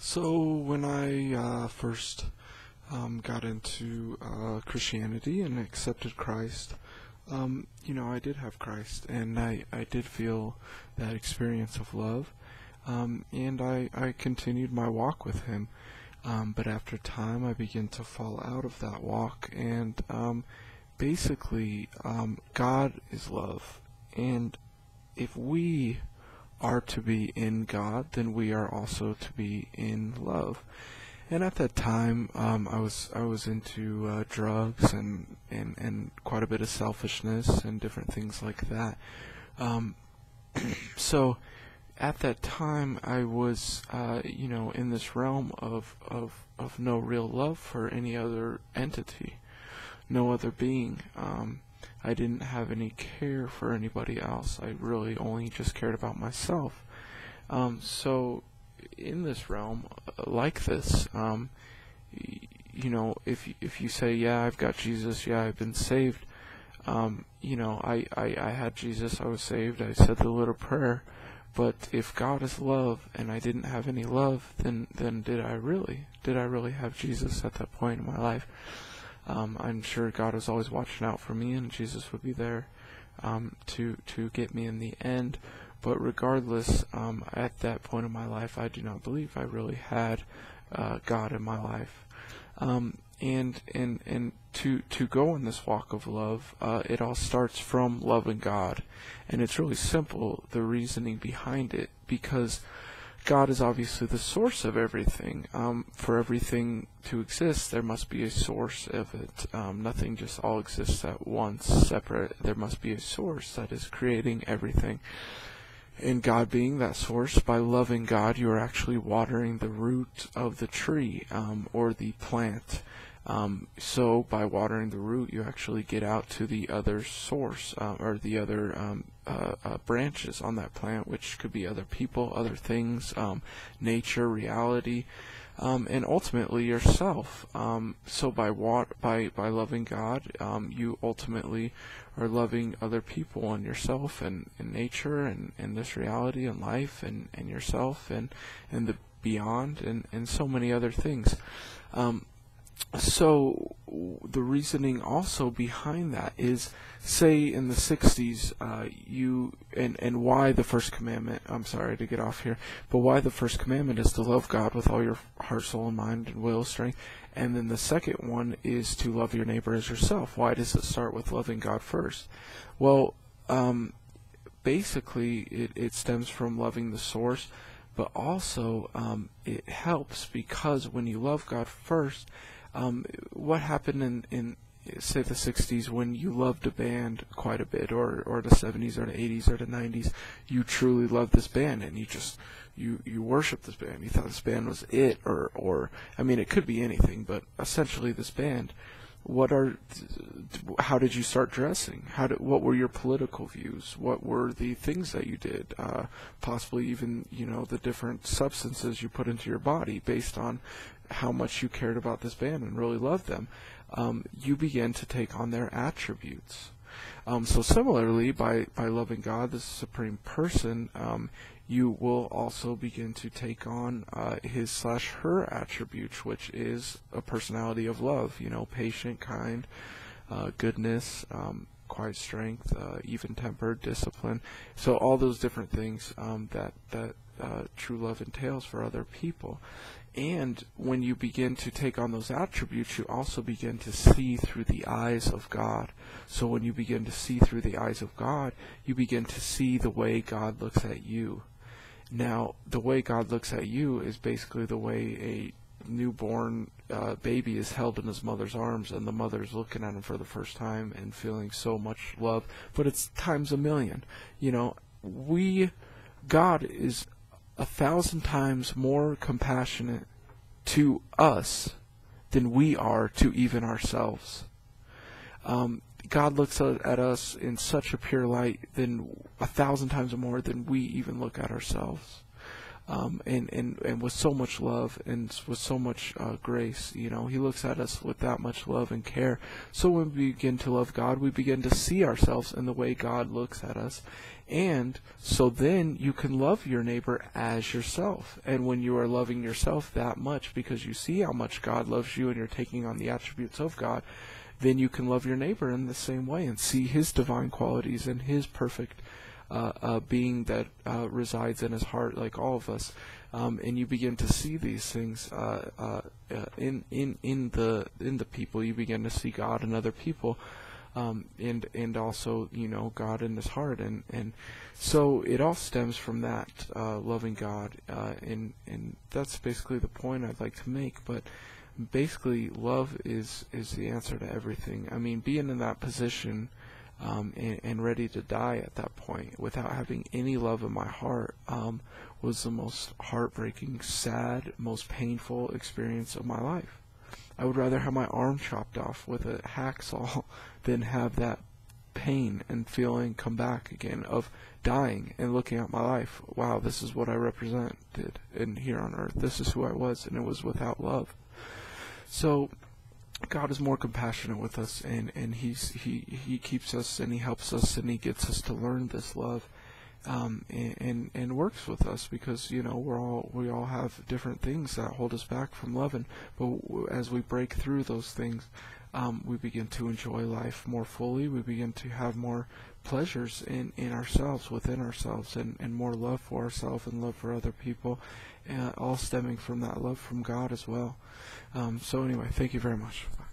So when I first got into Christianity and accepted Christ, I did have Christ, and I did feel that experience of love, and I continued my walk with Him. But after time, I began to fall out of that walk, and basically, God is love, and if we are to be in God, then we are also to be in love. And at that time, I was into drugs and quite a bit of selfishness and different things like that. Um, so at that time, I was in this realm of no real love for any other entity, no other being. I didn't have any care for anybody else. I really only just cared about myself. So in this realm, like this, if you say, yeah, I've got Jesus, yeah, I've been saved, I had Jesus, I was saved, I said the little prayer, but if God is love and I didn't have any love, then did I really have Jesus at that point in my life? I'm sure God was always watching out for me, and Jesus would be there to get me in the end. But regardless, at that point in my life, I do not believe I really had God in my life. And to go in this walk of love, it all starts from loving God, and it's really simple, the reasoning behind it, because God is obviously the source of everything. For everything to exist, there must be a source of it. Nothing just all exists at once, separate. There must be a source that is creating everything. And God being that source, by loving God, you are actually watering the root of the tree or the plant. So by watering the root, you actually get out to the other source or the other branches on that plant, which could be other people, other things, nature, reality, and ultimately yourself. So by loving God, you ultimately are loving other people and yourself and nature and this reality and life and yourself and the beyond and so many other things. So the reasoning also behind that is, say in the 60s, and why the first commandment, I'm sorry to get off here, but why the first commandment is to love God with all your heart, soul, and mind, and will, strength, and then the second one is to love your neighbor as yourself. Why does it start with loving God first? Well, basically it stems from loving the source, but also it helps because when you love God first, what happened in say the 60s when you loved a band quite a bit, or the 70s or the 80s or the 90s, you truly loved this band and you worshiped this band. You thought this band was it, or I mean, it could be anything, but essentially this band. How did you start dressing? What were your political views? What were the things that you did? Possibly even, the different substances you put into your body based on how much you cared about this band and really loved them. You began to take on their attributes. So similarly, by loving God, the supreme person, you will also begin to take on his/her attributes, which is a personality of love, patient, kind, goodness, quiet strength, even-tempered, discipline. So all those different things that true love entails for other people. And when you begin to take on those attributes, you also begin to see through the eyes of God. So when you begin to see through the eyes of God, you begin to see the way God looks at you. Now, the way God looks at you is basically the way a newborn baby is held in his mother's arms, and the mother's looking at him for the first time and feeling so much love. But it's times a million. God is 1,000 times more compassionate to us than we are to even ourselves. God looks at us in such a pure light than 1,000 times more than we even look at ourselves. and with so much love and with so much grace. You know, He looks at us with that much love and care. So when we begin to love God, we begin to see ourselves in the way God looks at us. And so then you can love your neighbor as yourself. And when you are loving yourself that much because you see how much God loves you and you're taking on the attributes of God, then you can love your neighbor in the same way and see His divine qualities and His perfect being that resides in His heart, like all of us. And you begin to see these things in the people. You begin to see God in other people. And also, you know, God in His heart, and so it all stems from that loving God, and that's basically the point I'd like to make. But basically, love is the answer to everything. I mean, being in that position and ready to die at that point without having any love in my heart was the most heartbreaking, sad, most painful experience of my life. I would rather have my arm chopped off with a hacksaw than have that pain and feeling come back again of dying and looking at my life. Wow, this is what I represented in here on earth. This is who I was, and it was without love. So God is more compassionate with us, and He keeps us, and He helps us, and He gets us to learn this love. And works with us because, you know, we all have different things that hold us back from loving, but as we break through those things, we begin to enjoy life more fully. We begin to have more pleasures in ourselves, within ourselves, and more love for ourselves and love for other people, all stemming from that love from God as well. So anyway, thank you very much. Bye.